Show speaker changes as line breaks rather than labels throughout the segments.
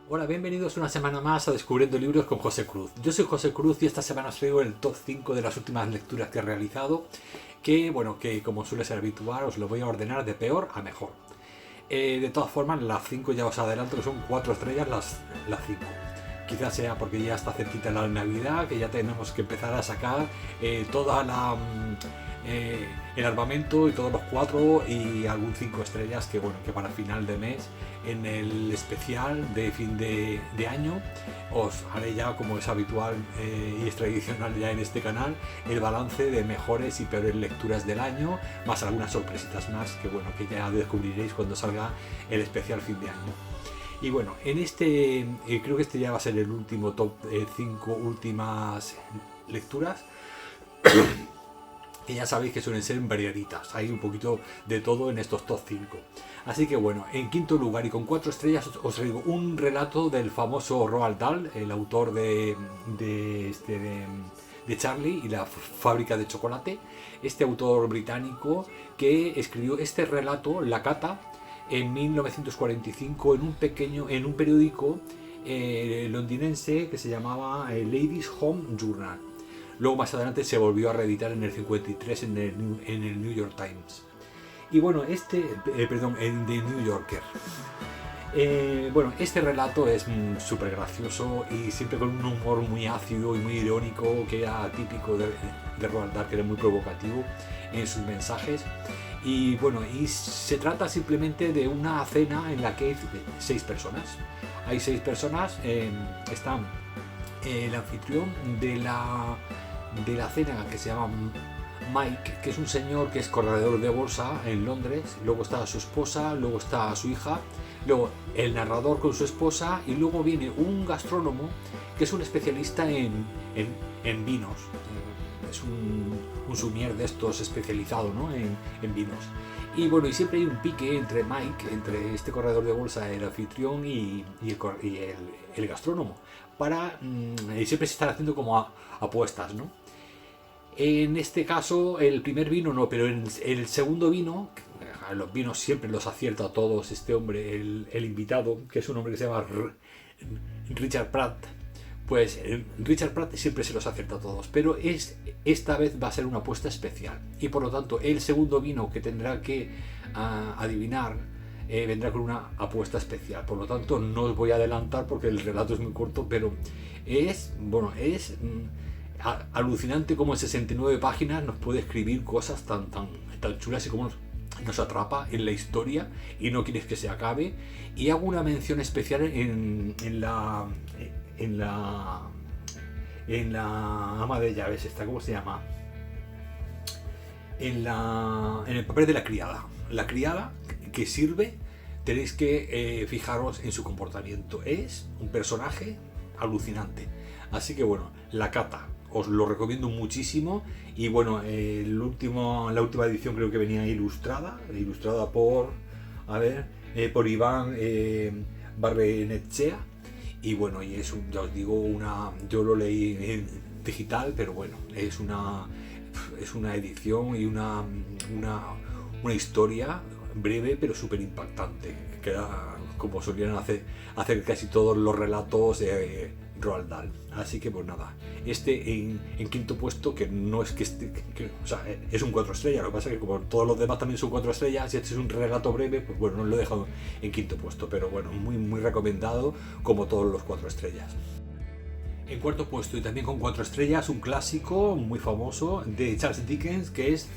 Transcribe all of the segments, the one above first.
Hola, bienvenidos una semana más a Descubriendo Libros con José Cruz. Yo soy José Cruz y esta semana os traigo el top 5 de las últimas lecturas que he realizado, que como suele ser habitual os lo voy a ordenar de peor a mejor. De todas formas, las 5 ya os adelanto que son 4 estrellas las 5. Quizás sea porque ya está cerquita la Navidad, que ya tenemos que empezar a sacar toda el armamento y todos los 4 y algún 5 estrellas que para final de mes en el especial de fin de año os haré ya, como es habitual y es tradicional ya en este canal, el balance de mejores y peores lecturas del año, más algunas sorpresitas más que ya descubriréis cuando salga el especial fin de año. Y bueno, en creo que este ya va a ser el último top 5 últimas lecturas que ya sabéis que suelen ser variaditas, hay un poquito de todo en estos top 5. Así que bueno, en quinto lugar y con 4 estrellas os traigo un relato del famoso Roald Dahl, el autor de Charlie y la fábrica de chocolate, este autor británico que escribió este relato, La Cata, en 1945 en un periódico londinense que se llamaba Ladies Home Journal. Luego más adelante se volvió a reeditar en el 53 en el New York Times. Y bueno, en The New Yorker. Este relato es súper gracioso y siempre con un humor muy ácido y muy irónico, que era típico de Roald Dahl, que era muy provocativo en sus mensajes. Y se trata simplemente de una cena en la que hay 6 personas. Hay 6 personas, están el anfitrión de la cena, que se llama Mike, que es un señor que es corredor de bolsa en Londres. Luego está su esposa, luego está su hija, luego el narrador con su esposa, y luego viene un gastrónomo que es un especialista en vinos. Es un sommelier de estos especializado, ¿no?, en vinos. Y siempre hay un pique entre Mike, entre este corredor de bolsa, el anfitrión y el gastrónomo, y siempre se están haciendo como apuestas, ¿no? En este caso, el primer vino no, pero en el segundo vino, los vinos siempre los acierta a todos este hombre, el invitado, que es un hombre que se llama Richard Pratt. Pues Richard Pratt siempre se los acierta a todos, pero esta vez va a ser una apuesta especial. Y por lo tanto, el segundo vino que tendrá que adivinar vendrá con una apuesta especial. Por lo tanto, no os voy a adelantar porque el relato es muy corto, pero es alucinante cómo en 69 páginas nos puede escribir cosas tan chulas y cómo nos atrapa en la historia y no quieres que se acabe. Y hago una mención especial en la ama de llaves, ¿cómo se llama? En el papel de la criada. La criada que sirve, tenéis que fijaros en su comportamiento. Es un personaje alucinante. Así que La Cata, os lo recomiendo muchísimo. Y la última edición creo que venía ilustrada por Iván Barrenechea. Y ya os digo, yo lo leí en digital, pero es una edición y una historia breve pero súper impactante, que era como solían hacer casi todos los relatos de Roald Dahl. Así que en quinto puesto, que no es que es un 4 estrellas, lo que pasa es que como todos los demás también son 4 estrellas y este es un relato breve, no lo he dejado en quinto puesto, pero muy muy recomendado, como todos los 4 estrellas. En cuarto puesto, y también con 4 estrellas, un clásico muy famoso de Charles Dickens, que es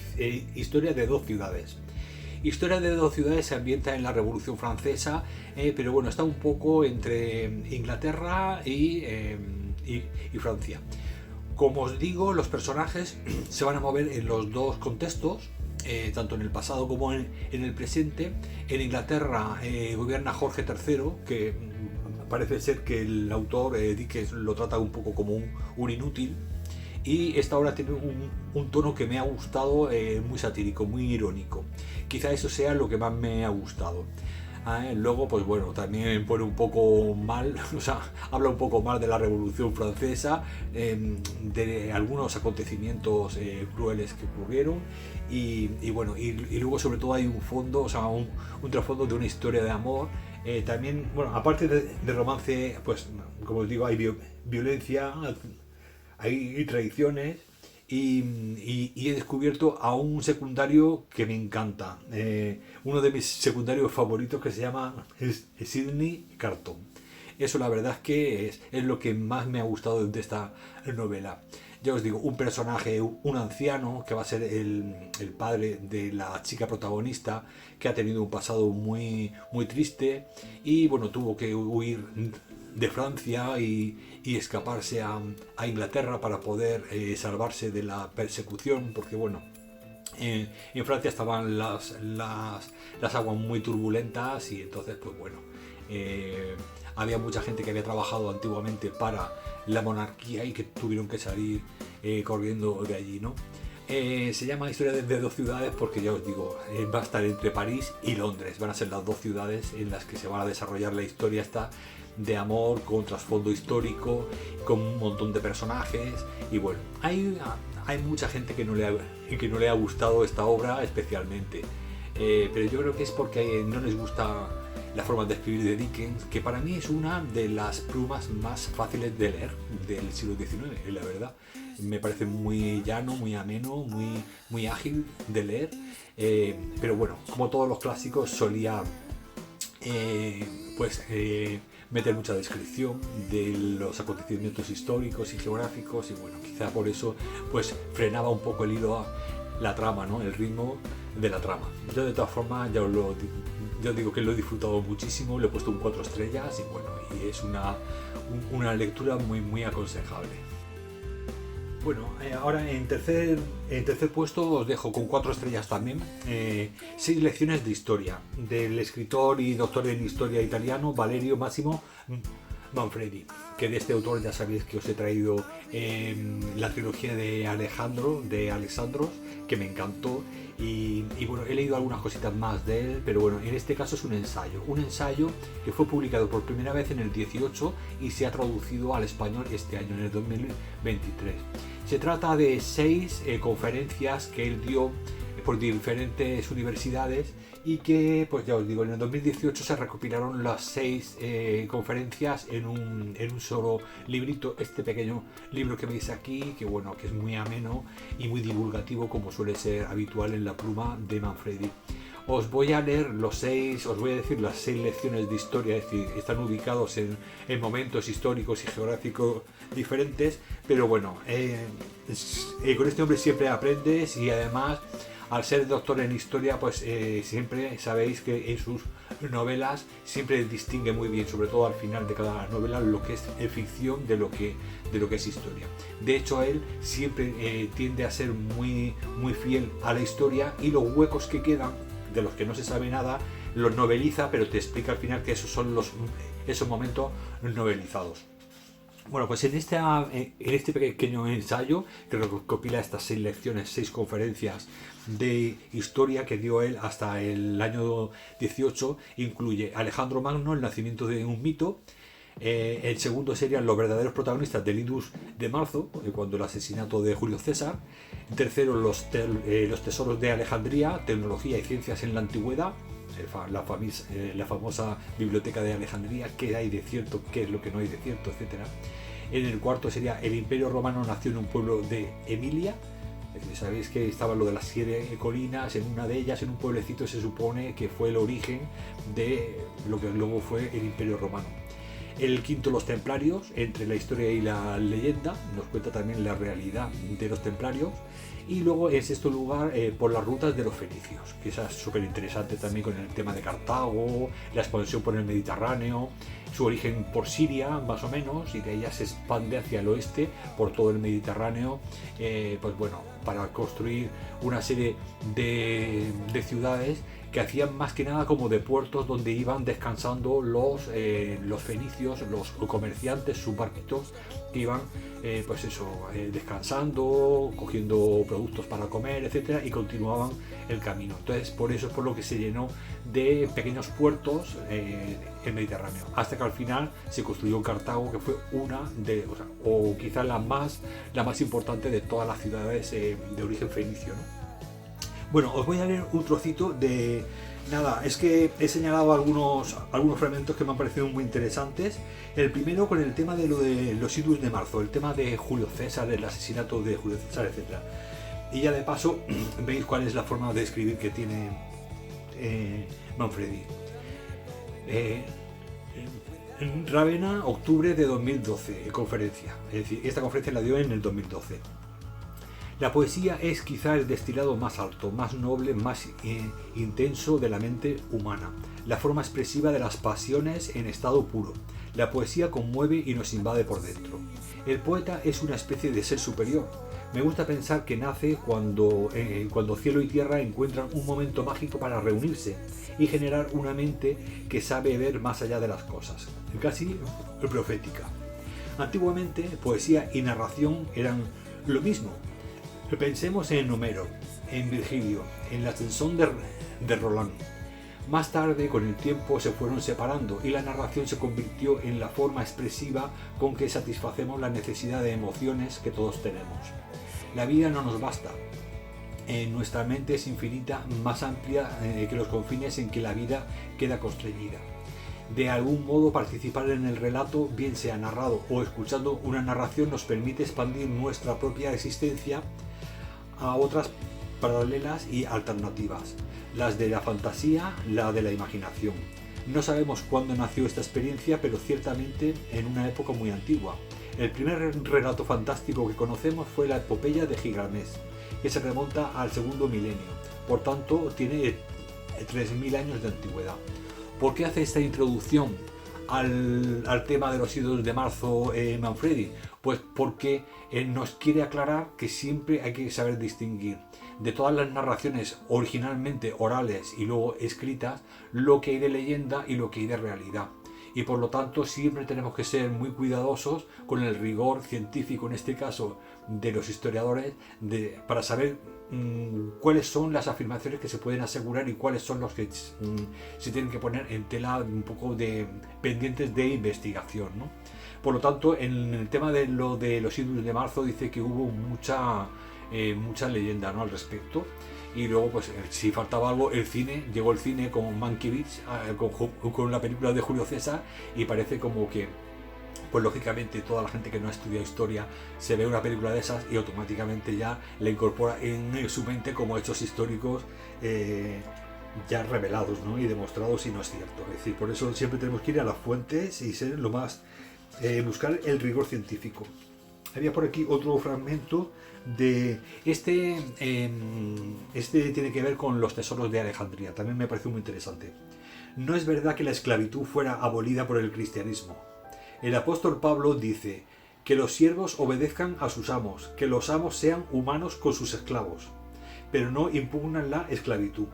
Historia de 2 ciudades. Historia de 2 ciudades se ambienta en la Revolución Francesa, pero está un poco entre Inglaterra y Francia. Como os digo, los personajes se van a mover en los dos contextos, tanto en el pasado como en el presente. En Inglaterra gobierna Jorge III, que parece ser que el autor Dickens lo trata un poco como un inútil. Y esta obra tiene un tono que me ha gustado, muy satírico, muy irónico. Quizá eso sea lo que más me ha gustado. Luego, también pone un poco mal, habla un poco mal de la Revolución Francesa, de algunos acontecimientos crueles que ocurrieron, y luego sobre todo hay un fondo, un trasfondo de una historia de amor También, bueno, aparte de romance, pues como os digo, hay violencia, hay tradiciones y he descubierto a un secundario que me encanta. Uno de mis secundarios favoritos que se llama Sidney Carton. Eso la verdad es que es lo que más me ha gustado de esta novela. Ya os digo, un personaje, un anciano que va a ser el padre de la chica protagonista, que ha tenido un pasado muy triste y bueno, tuvo que huir de Francia y escaparse a Inglaterra para poder salvarse de la persecución, porque bueno, en Francia estaban las aguas muy turbulentas y entonces pues bueno, había mucha gente que había trabajado antiguamente para la monarquía y que tuvieron que salir corriendo de allí, ¿no? Se llama Historia de dos ciudades porque ya os digo, va a estar entre París y Londres, van a ser las dos ciudades en las que se va a desarrollar la historia esta de amor con trasfondo histórico, con un montón de personajes y bueno, hay mucha gente que no le ha gustado esta obra especialmente, pero yo creo que es porque no les gusta la forma de escribir de Dickens, que para mí es una de las plumas más fáciles de leer del siglo XIX, la verdad. Me parece muy llano, muy ameno, muy ágil de leer, pero bueno, como todos los clásicos solía meter mucha descripción de los acontecimientos históricos y geográficos y bueno, quizá por eso pues frenaba un poco el hilo a la trama, ¿no? El ritmo de la trama. Yo de todas formas ya os digo que lo he disfrutado muchísimo, le he puesto un 4 estrellas y bueno, y es una lectura muy aconsejable. Bueno, ahora en tercer puesto os dejo con 4 estrellas también 6 lecciones de historia del escritor y doctor en historia italiano Valerio Massimo Manfredi, que de este autor ya sabéis que os he traído la trilogía de Alexandros, que me encantó y bueno, he leído algunas cositas más de él, pero bueno, en este caso es un ensayo que fue publicado por primera vez en el 18 y se ha traducido al español este año, en el 2023. Se trata de 6 conferencias que él dio por diferentes universidades y que, pues ya os digo, en el 2018 se recopilaron las 6 conferencias en un solo librito, este pequeño libro que veis aquí, que bueno, que es muy ameno y muy divulgativo como suele ser habitual en la pluma de Manfredi. Os voy a leer os voy a decir las 6 lecciones de historia, es decir, están ubicados en momentos históricos y geográficos diferentes, pero bueno, con este hombre siempre aprendes y además al ser doctor en historia, pues siempre sabéis que en sus novelas siempre distingue muy bien, sobre todo al final de cada novela, lo que es ficción de lo que es historia. De hecho, él siempre tiende a ser muy fiel a la historia y los huecos que quedan, de los que no se sabe nada, los noveliza, pero te explica al final que esos son esos momentos novelizados. Bueno, pues en este pequeño ensayo que recopila estas 6 lecciones, 6 conferencias de historia que dio él hasta el año 18, incluye Alejandro Magno, el nacimiento de un mito. El segundo serían los verdaderos protagonistas del Idus de marzo, cuando el asesinato de Julio César. El tercero, los tesoros de Alejandría, tecnología y ciencias en la antigüedad. La famosa biblioteca de Alejandría, qué hay de cierto, qué es lo que no hay de cierto, etcétera. En el cuarto sería el Imperio Romano nació en un pueblo de Emilia. Es decir, sabéis que estaba lo de las 7 colinas, en una de ellas, en un pueblecito, se supone que fue el origen de lo que luego fue el Imperio Romano. El quinto, los templarios, entre la historia y la leyenda, nos cuenta también la realidad de los templarios. Y luego en sexto lugar, por las rutas de los fenicios, que esa es súper interesante también con el tema de Cartago, la expansión por el Mediterráneo, su origen por Siria más o menos, y de ella se expande hacia el oeste por todo el Mediterráneo, pues bueno, para construir una serie de ciudades que hacían más que nada como de puertos donde iban descansando los fenicios, los comerciantes, sus barquitos que iban descansando, cogiendo productos para comer, etcétera, y continuaban el camino. Entonces, por eso es por lo que se llenó de pequeños puertos el Mediterráneo, hasta que al final se construyó Cartago, que fue o quizás la más importante de todas las ciudades de origen fenicio, ¿no? Bueno, os voy a leer un trocito de... Nada, es que he señalado algunos fragmentos que me han parecido muy interesantes. El primero con el tema de lo de los idus de marzo, el tema de Julio César, el asesinato de Julio César, etc. Y ya de paso veis cuál es la forma de escribir que tiene Manfredi. Rávena, octubre de 2012, conferencia. Es decir, esta conferencia la dio en el 2012. La poesía es quizá el destilado más alto, más noble, más intenso de la mente humana, la forma expresiva de las pasiones en estado puro. La poesía conmueve y nos invade por dentro. El poeta es una especie de ser superior. Me gusta pensar que nace cuando cielo y tierra encuentran un momento mágico para reunirse y generar una mente que sabe ver más allá de las cosas, casi profética. Antiguamente, poesía y narración eran lo mismo. Pensemos en Homero, en Virgilio, en la Ascensión de Roland. Más tarde, con el tiempo, se fueron separando y la narración se convirtió en la forma expresiva con que satisfacemos la necesidad de emociones que todos tenemos. La vida no nos basta. Nuestra mente es infinita, más amplia que los confines en que la vida queda constreñida. De algún modo, participar en el relato, bien sea narrado o escuchando una narración, nos permite expandir nuestra propia existencia a otras paralelas y alternativas, las de la fantasía, la de la imaginación. No sabemos cuándo nació esta experiencia, pero ciertamente en una época muy antigua. El primer relato fantástico que conocemos fue la epopeya de Gilgamesh, que se remonta al segundo milenio, por tanto tiene 3000 años de antigüedad. ¿Por qué hace esta introducción al tema de los idus de marzo Manfredi? Pues porque nos quiere aclarar que siempre hay que saber distinguir de todas las narraciones originalmente orales y luego escritas, lo que hay de leyenda y lo que hay de realidad. Y por lo tanto siempre tenemos que ser muy cuidadosos con el rigor científico, en este caso de los historiadores, para saber cuáles son las afirmaciones que se pueden asegurar y cuáles son los que se tienen que poner en tela un poco de pendientes de investigación, ¿no? Por lo tanto, en el tema de los idus de marzo dice que hubo mucha leyenda, ¿no?, al respecto. Y luego, pues si faltaba algo, llegó el cine con Mankiewicz, con la película de Julio César, y parece como que, pues lógicamente toda la gente que no ha estudiado historia se ve una película de esas y automáticamente ya la incorpora en su mente como hechos históricos ya revelados, ¿no?, y demostrados, y no es cierto. Es decir, por eso siempre tenemos que ir a las fuentes y ser lo más buscar el rigor científico. Había por aquí otro fragmento de este tiene que ver con los tesoros de Alejandría, también me pareció muy interesante. No es verdad que la esclavitud fuera abolida por el cristianismo. El apóstol Pablo dice que los siervos obedezcan a sus amos, que los amos sean humanos con sus esclavos, pero no impugnan la esclavitud.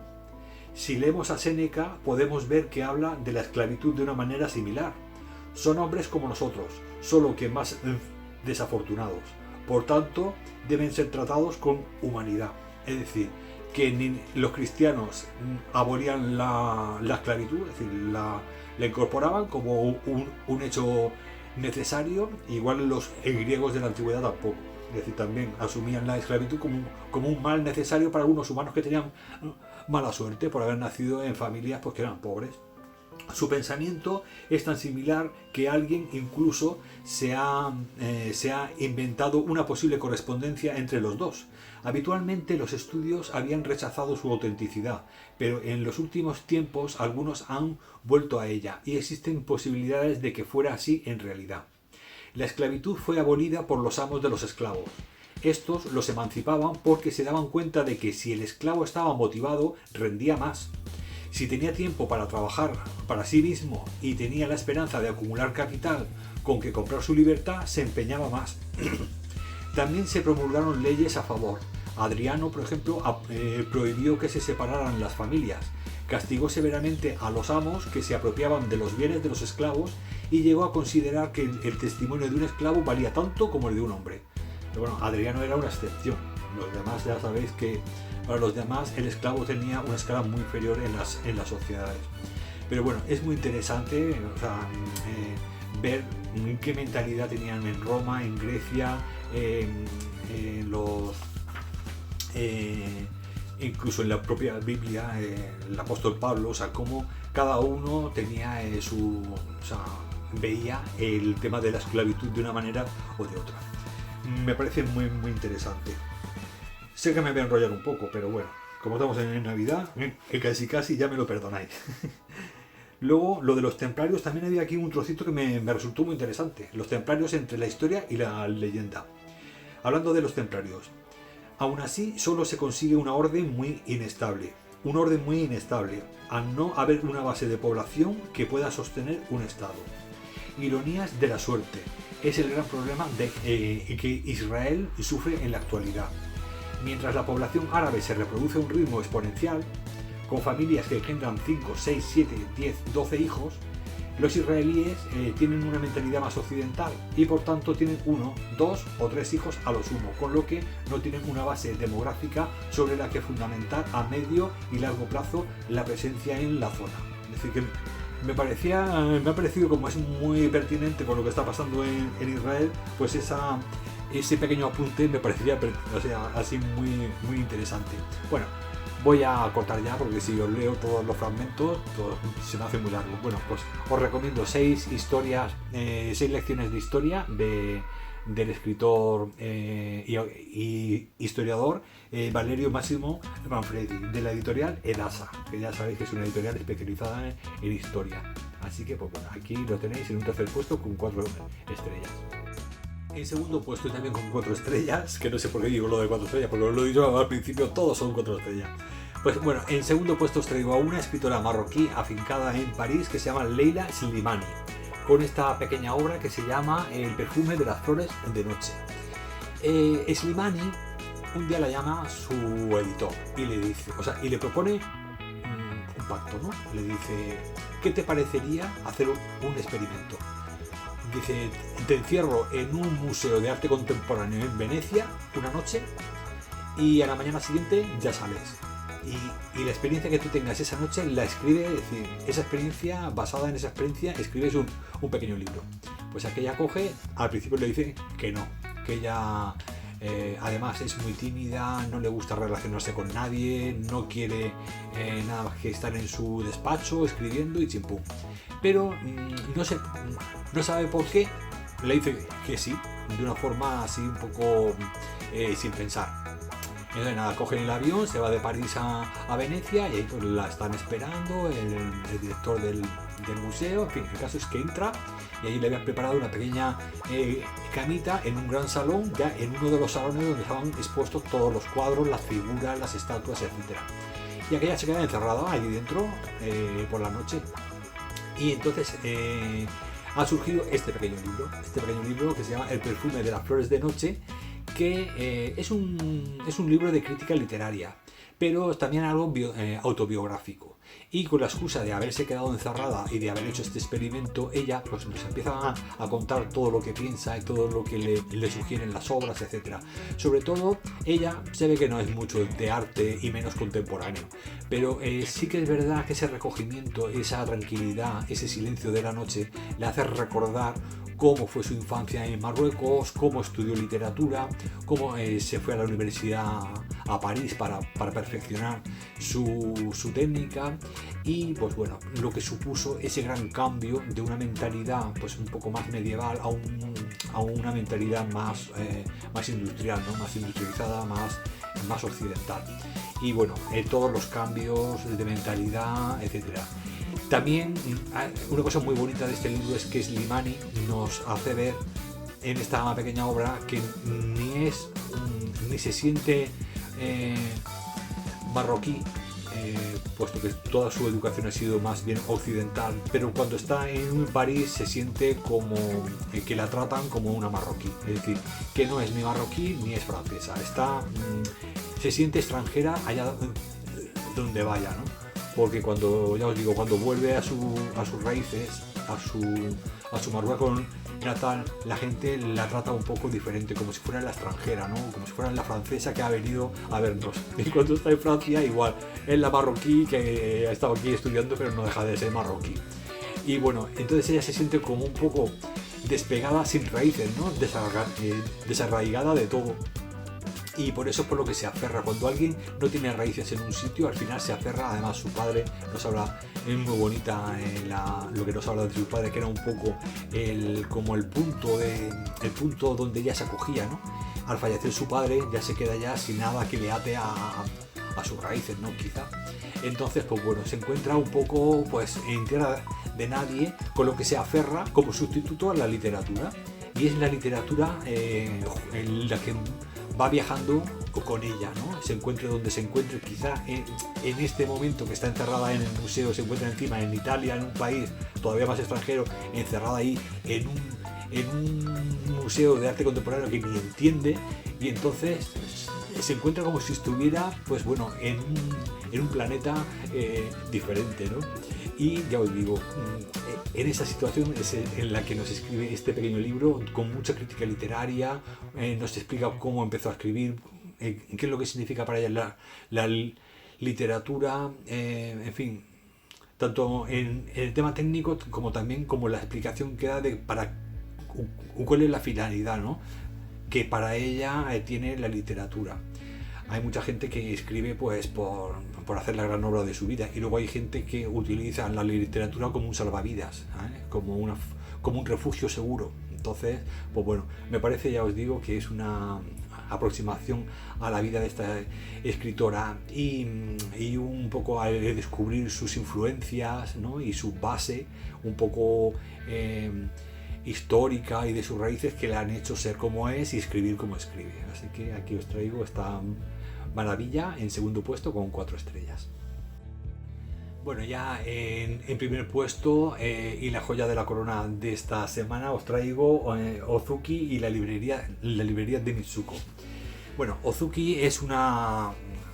Si leemos a Séneca, podemos ver que habla de la esclavitud de una manera similar. Son hombres como nosotros, solo que más desafortunados. Por tanto, deben ser tratados con humanidad. Es decir, que los cristianos abolían la esclavitud, es decir, la incorporaban como un hecho necesario, igual los griegos de la antigüedad tampoco. Es decir, también asumían la esclavitud como un mal necesario para algunos humanos que tenían mala suerte por haber nacido en familias pues, que eran pobres. Su pensamiento es tan similar que alguien incluso se ha inventado una posible correspondencia entre los dos. Habitualmente los estudios habían rechazado su autenticidad, pero en los últimos tiempos algunos han vuelto a ella y existen posibilidades de que fuera así en realidad. La esclavitud fue abolida por los amos de los esclavos. Estos los emancipaban porque se daban cuenta de que si el esclavo estaba motivado, rendía más. Si tenía tiempo para trabajar para sí mismo y tenía la esperanza de acumular capital con que comprar su libertad, se empeñaba más. También se promulgaron leyes a favor. Adriano, por ejemplo, prohibió que se separaran las familias, castigó severamente a los amos que se apropiaban de los bienes de los esclavos y llegó a considerar que el testimonio de un esclavo valía tanto como el de un hombre. Pero bueno, Adriano era una excepción. Los demás ya sabéis que para los demás el esclavo tenía una escala muy inferior en las sociedades. Pero bueno, es muy interesante, ver qué mentalidad tenían en Roma, en Grecia, incluso en la propia Biblia, el apóstol Pablo, o sea, cómo cada uno tenía o sea, veía el tema de la esclavitud de una manera o de otra. Me parece muy, muy interesante. Sé que me voy a enrollar un poco, pero bueno, como estamos en Navidad, que casi ya me lo perdonáis. Luego, lo de los templarios, también había aquí un trocito que me resultó muy interesante. Los templarios entre la historia y la leyenda. Hablando de los templarios, aún así solo se consigue una orden muy inestable. Un orden muy inestable, al no haber una base de población que pueda sostener un estado. Ironías de la suerte. Es el gran problema que Israel sufre en la actualidad. Mientras la población árabe se reproduce a un ritmo exponencial, con familias que engendran 5, 6, 7, 10, 12 hijos, los israelíes tienen una mentalidad más occidental y por tanto tienen 1, 2 o 3 hijos a lo sumo, con lo que no tienen una base demográfica sobre la que fundamentar a medio y largo plazo la presencia en la zona. Es decir, que me ha parecido, como es muy pertinente con lo que está pasando en Israel, pues ese pequeño apunte me parecía, o sea, así muy, muy interesante. Bueno, voy a cortar ya porque si os leo todos los fragmentos se me hace muy largo. Bueno, pues os recomiendo 6 lecciones de historia del escritor y historiador Valerio Máximo Manfredi, de la editorial Edasa, que ya sabéis que es una editorial especializada en historia. Así que pues bueno, aquí lo tenéis en un tercer puesto con 4 estrellas. En segundo puesto también con 4 estrellas, que no sé por qué digo lo de 4 estrellas, porque lo he dicho al principio, todos son 4 estrellas. Pues bueno, en segundo puesto os traigo a una escritora marroquí afincada en París que se llama Leila Slimani, con esta pequeña obra que se llama El perfume de las flores de noche. Slimani un día la llama a su editor y le dice, y le propone un pacto, ¿no? Le dice, ¿qué te parecería hacer un experimento? Dice, te encierro en un museo de arte contemporáneo en Venecia una noche y a la mañana siguiente ya sales. Y la experiencia que tú tengas esa noche la escribes, es decir, esa experiencia, basada en esa experiencia, escribes un pequeño libro. Pues aquella coge, al principio le dice que no, que ella además es muy tímida, no le gusta relacionarse con nadie, no quiere nada más que estar en su despacho escribiendo y chimpum. Pero no sabe por qué, le dice que sí, de una forma así un poco sin pensar. Entonces nada, cogen el avión, se va de París a Venecia y ahí pues la están esperando el director del museo. En fin, el caso es que entra y ahí le habían preparado una pequeña camita en un gran salón, ya en uno de los salones donde estaban expuestos todos los cuadros, las figuras, las estatuas, etc. Y aquella se queda encerrada ahí dentro por la noche. Y entonces ha surgido este pequeño libro que se llama El perfume de las flores de noche, que es un libro de crítica literaria, pero también algo autobiográfico. Y con la excusa de haberse quedado encerrada y de haber hecho este experimento, ella pues nos empieza a contar todo lo que piensa y todo lo que le sugieren las obras, etc. Sobre todo, ella se ve que no es mucho de arte y menos contemporáneo, pero sí que es verdad que ese recogimiento, esa tranquilidad, ese silencio de la noche le hace recordar cómo fue su infancia en Marruecos, cómo estudió literatura, cómo se fue a la universidad a París para perfeccionar su técnica y pues bueno, lo que supuso ese gran cambio de una mentalidad pues un poco más medieval a una mentalidad más industrial, ¿no? Más industrializada, más occidental. Y bueno, todos los cambios de mentalidad, etcétera. También una cosa muy bonita de este libro es que Slimani nos hace ver en esta pequeña obra que ni se siente marroquí, puesto que toda su educación ha sido más bien occidental, pero cuando está en París se siente como que la tratan como una marroquí, es decir, que no es ni marroquí ni es francesa, se siente extranjera allá donde vaya, ¿no? Porque cuando vuelve a sus raíces, a su Marruecos natal, la gente la trata un poco diferente, como si fuera la extranjera, ¿no? Como si fuera la francesa que ha venido a vernos. Y cuando está en Francia, igual, es la marroquí que ha estado aquí estudiando, pero no deja de ser marroquí. Y bueno, entonces ella se siente como un poco despegada, sin raíces, ¿no? Desarraigada de todo. y por eso es por lo que se aferra. Cuando alguien no tiene raíces en un sitio, al final se aferra. Además, su padre nos habla, es muy bonita lo que nos habla de su padre, que era un poco como el punto donde ella se acogía, ¿no? Al fallecer su padre, ya se queda ya sin nada que le ate a sus raíces, ¿no? Quizá. Entonces, pues bueno, se encuentra un poco pues en tierra de nadie, con lo que se aferra como sustituto a la literatura. Y es la literatura en la que va viajando con ella, ¿no? Se encuentre donde se encuentre, quizá en este momento que está encerrada en el museo, se encuentra encima en Italia, en un país todavía más extranjero, encerrada ahí en un museo de arte contemporáneo que ni entiende, y entonces se encuentra como si estuviera, pues bueno, en un planeta diferente, ¿no? Y ya os digo, en esa situación es en la que nos escribe este pequeño libro, con mucha crítica literaria, nos explica cómo empezó a escribir, qué es lo que significa para ella la literatura, en fin, tanto en el tema técnico como también como la explicación que da para cuál es la finalidad, ¿no?, que para ella tiene la literatura. Hay mucha gente que escribe pues por hacer la gran obra de su vida, y luego hay gente que utiliza la literatura como un salvavidas, como un refugio seguro. Entonces, pues bueno, me parece, ya os digo, que es una aproximación a la vida de esta escritora y un poco a descubrir sus influencias, ¿no?, y su base un poco histórica y de sus raíces que le han hecho ser como es y escribir como escribe. Así que aquí os traigo esta maravilla en segundo puesto con 4 estrellas. Bueno, ya en primer puesto y la joya de la corona de esta semana os traigo Ozuki y la librería de Mitsuko. Bueno, Ozuki es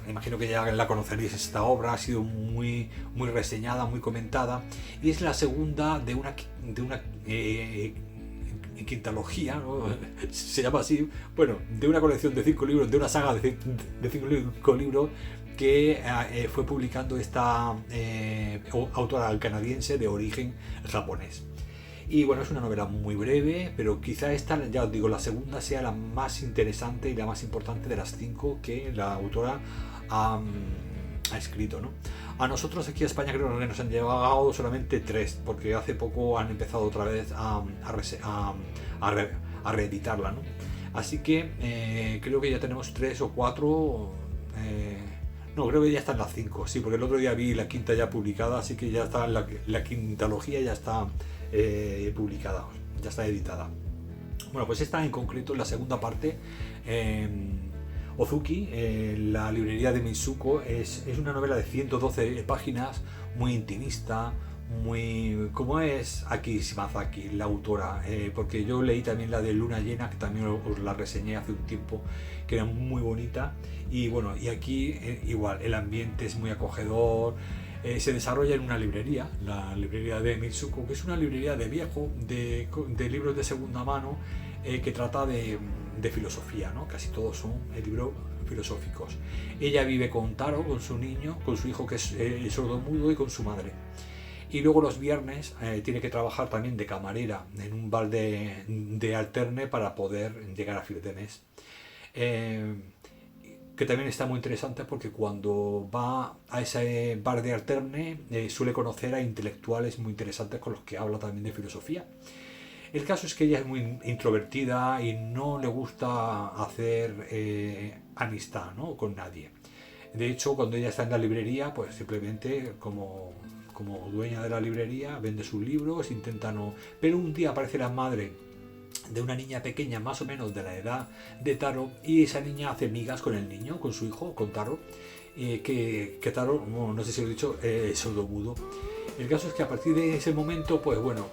imagino que ya la conoceréis, esta obra ha sido muy reseñada, muy comentada, y es la segunda de una quintalogía, ¿no?, se llama así, bueno, de una colección de 5 libros, de una saga de 5 libros que fue publicando esta autora canadiense de origen japonés. Y bueno, es una novela muy breve, pero quizá esta, ya os digo, la segunda sea la más interesante y la más importante de las 5 que la autora ha escrito, ¿no? A nosotros aquí a España creo que nos han llegado solamente 3, porque hace poco han empezado otra vez a reeditarla, ¿no? Así que creo que ya tenemos 3 o 4, no, creo que ya están las 5, sí, porque el otro día vi la quinta ya publicada, así que ya está la quintalogía, ya está publicada, ya está editada. Bueno, pues esta en concreto, la segunda parte, Ozuki, la librería de Mitsuko, es una novela de 112 páginas, muy intimista, muy como es Aki Shimazaki, la autora, porque yo leí también la de Luna Llena, que también os la reseñé hace un tiempo, que era muy bonita, y bueno, y aquí igual, el ambiente es muy acogedor. Se desarrolla en una librería, la librería de Mitsuko, que es una librería de viejo, de libros de segunda mano, que trata de filosofía, ¿no? Casi todos son libros filosóficos. Ella vive con Taro, con su niño, con su hijo que es sordomudo, y con su madre. Y luego los viernes tiene que trabajar también de camarera en un bar de alterne para poder llegar a fin de mes. Que también está muy interesante porque cuando va a ese bar de alterne suele conocer a intelectuales muy interesantes con los que habla también de filosofía. El caso es que ella es muy introvertida y no le gusta hacer amistad, ¿no?, con nadie. De hecho, cuando ella está en la librería, pues simplemente como dueña de la librería vende sus libros, intenta no... Pero un día aparece la madre de una niña pequeña, más o menos de la edad de Taro, y esa niña hace migas con el niño, con su hijo, con Taro, que Taro, no sé si lo he dicho, es sordomudo. El caso es que a partir de ese momento, pues bueno,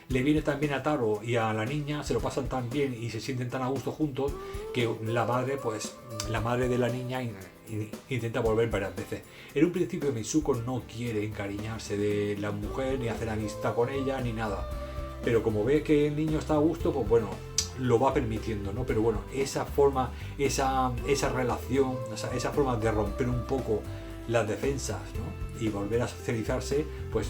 le viene tan bien a Taro y a la niña, se lo pasan tan bien y se sienten tan a gusto juntos, que la madre de la niña intenta volver varias veces. En un principio Mitsuko no quiere encariñarse de la mujer, ni hacer amistad con ella, ni nada. Pero como ve que el niño está a gusto, pues bueno, lo va permitiendo, ¿no? Pero bueno, esa forma, esa relación, esa forma de romper un poco las defensas, ¿no? Y volver a socializarse, pues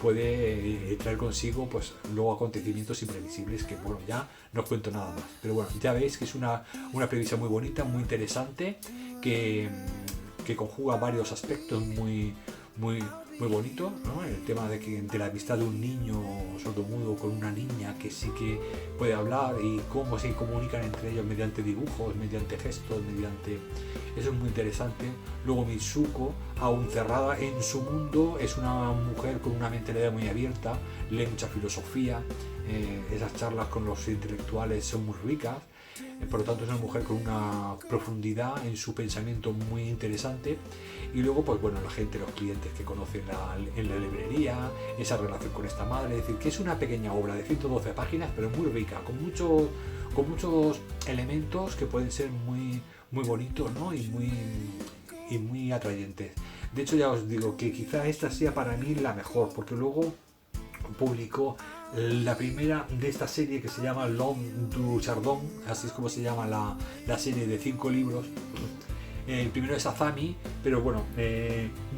puede traer consigo pues luego acontecimientos imprevisibles que, bueno, ya no os cuento nada más. Pero bueno, ya veis que es una premisa muy bonita, muy interesante, que conjuga varios aspectos muy bonito, ¿no? El tema de la amistad de un niño sordomudo con una niña que sí que puede hablar y cómo se comunican entre ellos mediante dibujos, mediante gestos, eso es muy interesante. Luego Mitsuko, aún cerrada en su mundo, es una mujer con una mentalidad muy abierta, lee mucha filosofía, esas charlas con los intelectuales son muy ricas. Por lo tanto, es una mujer con una profundidad en su pensamiento muy interesante. Y luego, pues bueno, la gente, los clientes que conocen en la librería, esa relación con esta madre, es decir, que es una pequeña obra de 112 páginas, pero muy rica, con muchos elementos que pueden ser muy bonitos, ¿no? y muy atrayentes. De hecho, ya os digo que quizá esta sea para mí la mejor, porque luego publicó la primera de esta serie que se llama L'Homme du Chardon, así es como se llama la serie de 5 libros. El primero es Azami, pero bueno,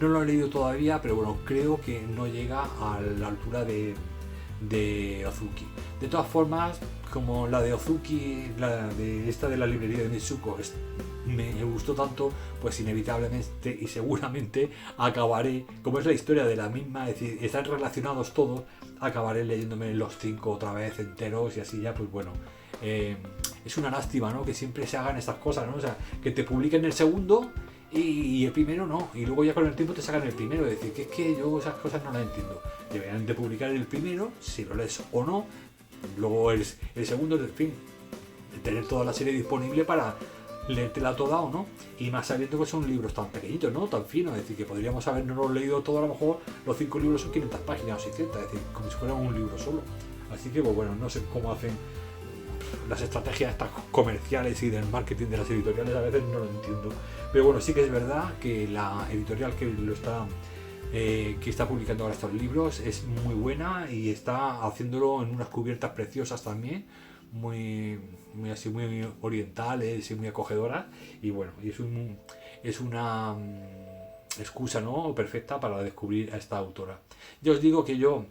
no lo he leído todavía, pero bueno, creo que no llega a la altura de Ozuki. De todas formas, como la de Ozuki, de la librería de Mitsuko, me gustó tanto, pues inevitablemente y seguramente acabaré, como es la historia de la misma, es decir, están relacionados todos, acabaré leyéndome los 5 otra vez enteros y así ya, pues bueno. Es una lástima, ¿no? Que siempre se hagan estas cosas, ¿no? O sea, que te publiquen el segundo y el primero no, y luego ya con el tiempo te sacan el primero. Es decir, que es que yo esas cosas no las entiendo. Deberían de publicar el primero, si lo lees o no, luego el segundo, en fin, tener toda la serie disponible para leértela toda o no, y más sabiendo que son libros tan pequeñitos, ¿no? Tan finos, es decir, que podríamos habernos leído todo, a lo mejor los 5 libros son 500 páginas o 600, es decir, como si fuera un libro solo. Así que, pues bueno, no sé cómo hacen las estrategias estas comerciales y del marketing de las editoriales, a veces no lo entiendo, pero bueno, sí que es verdad que la editorial que está publicando ahora estos libros es muy buena y está haciéndolo en unas cubiertas preciosas también, muy orientales y muy acogedoras, y bueno, y es una excusa, ¿no?, perfecta para descubrir a esta autora. Ya os digo que yo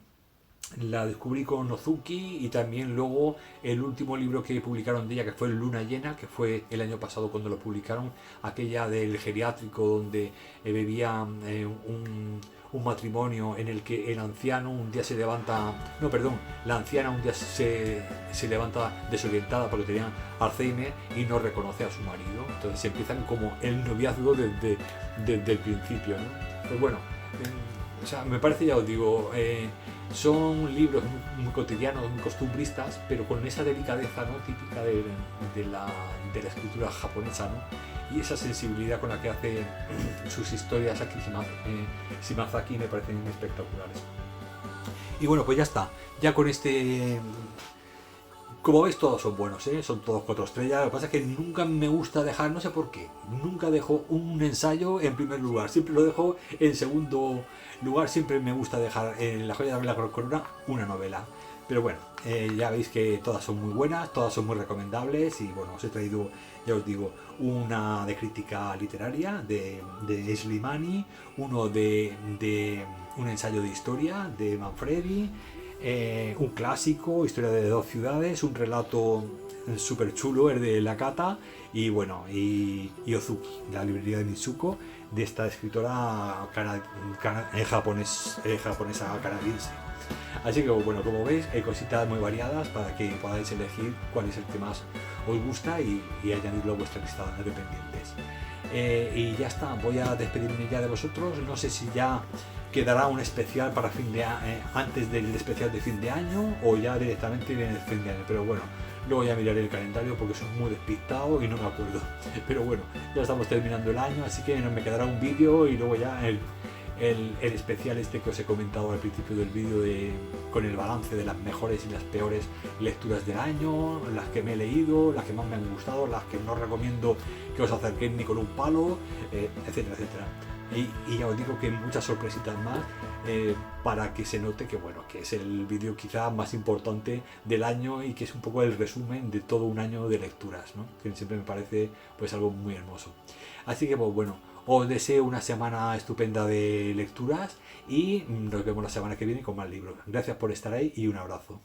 la descubrí con Ozuki, y también luego el último libro que publicaron de ella, que fue Luna Llena, que fue el año pasado cuando lo publicaron, aquella del geriátrico donde bebía un matrimonio en el que el anciano un día se levanta, no, perdón, la anciana un día se levanta desorientada porque tenía Alzheimer y no reconoce a su marido. Entonces empiezan como el noviazgo desde el principio, ¿no? Pues bueno, o sea, me parece, ya os digo, son libros muy cotidianos, muy costumbristas, pero con esa delicadeza, ¿no?, típica de la escritura japonesa, ¿no?, y esa sensibilidad con la que hace sus historias aquí Shimazaki me parecen espectaculares. Y bueno, pues ya está, ya con como veis, todos son buenos, son todos 4 estrellas. Lo que pasa es que nunca me gusta dejar, no sé por qué, nunca dejo un ensayo en primer lugar, siempre lo dejo en segundo lugar. Siempre me gusta dejar en La joya de la corona una novela. Pero bueno, ya veis que todas son muy buenas, todas son muy recomendables, y bueno, os he traído, ya os digo, una de crítica literaria de Slimani, uno de un ensayo de historia de Manfredi, un clásico, Historia de 2 ciudades, un relato súper chulo, el de La Cata, y bueno, y Ozuki, la librería de Mitsuko, de esta escritora japonesa canadiense. Así que bueno, como veis, hay cositas muy variadas para que podáis elegir cuál es el que más os gusta y añadirlo a vuestra lista de pendientes. Y ya está, voy a despedirme ya de vosotros. No sé si ya quedará un especial para antes del especial de fin de año, o ya directamente en el fin de año, pero bueno, luego ya miraré el calendario porque soy muy despistado y no me acuerdo. Pero bueno, ya estamos terminando el año, así que me quedará un vídeo y luego ya el especial que os he comentado al principio del vídeo, con el balance de las mejores y las peores lecturas del año, las que me he leído, las que más me han gustado, las que no recomiendo que os acerquéis ni con un palo, etcétera, etcétera. Y ya os digo que muchas sorpresitas más para que se note que bueno, que es el vídeo quizá más importante del año y que es un poco el resumen de todo un año de lecturas, ¿no? Que siempre me parece pues algo muy hermoso. Así que pues bueno, os deseo una semana estupenda de lecturas y nos vemos la semana que viene con más libros. Gracias por estar ahí y un abrazo.